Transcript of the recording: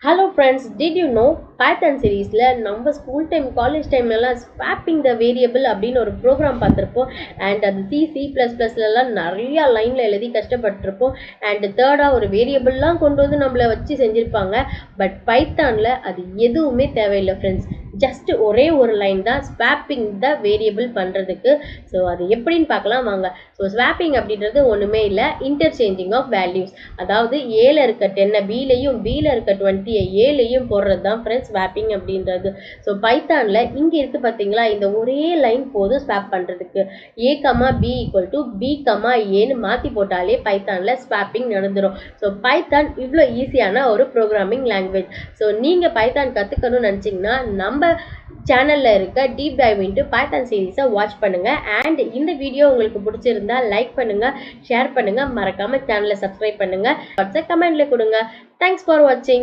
Hello friends, did you know Python சீரீஸ்ல நம்ம school time college டைம்லலாம் ஸ்வாப்பிங் த வேரியபிள் அப்படின்னு ஒரு ப்ரோக்ராம் பார்த்துருப்போம். அண்ட் அது C++லலாம் நிறையா லைனில் எழுதி கஷ்டப்பட்டிருப்போம். அண்ட் தேர்டாக ஒரு வேரியபிள்லாம் கொண்டு வந்து நம்மளை வச்சு செஞ்சுருப்பாங்க. பட் பைத்தானில் அது எதுவுமே தேவையில்லை ஃப்ரெண்ட்ஸ். ஜஸ்ட் ஒரே ஒரு லைன் தான் ஸ்வாப்பிங் த வேரியபிள் பண்ணுறதுக்கு. ஸோ அது எப்படின்னு பார்க்கலாம் வாங்க. ஸோ ஸ்வாப்பிங் அப்படின்றது ஒன்றுமே இல்லை, இன்டர்சேஞ்சிங் ஆஃப் வேல்யூஸ். அதாவது ஏல இருக்க 10 பிலையும் பியில் இருக்க 20 ஏலையும் போடுறது தான் ஃப்ரெண்ட்ஸ் ஸ்வாப்பிங் அப்படின்றது. ஸோ பைத்தானில் இங்கே இருக்குது பார்த்தீங்களா, இந்த ஒரே லைன் போதும் ஸ்வாப் பண்ணுறதுக்கு. A, B equal to B, ஏன்னு மாற்றி போட்டாலே பைத்தானில் ஸ்வாப்பிங் நடந்துடும். ஸோ பைத்தான் இவ்வளோ ஈஸியான ஒரு ப்ரோக்ராமிங் லாங்குவேஜ். ஸோ நீங்கள் பைத்தான் கற்றுக்கணும்னு நினச்சிங்கன்னா நம்ம சேனலில் இருக்க டீப் டைவ் இன்டு பைத்தான் சீரீஸை வாட்ச் பண்ணுங்கள். அண்ட் இந்த வீடியோ உங்களுக்கு பிடிச்சிருந்தா லைக் பண்ணுங்கள், ஷேர் பண்ணுங்கள், மறக்காமல் சேனலை சப்ஸ்கிரைப் பண்ணுங்கள், கமெண்ட்ல கொடுங்க. தேங்க்ஸ் ஃபார் வாட்சிங்.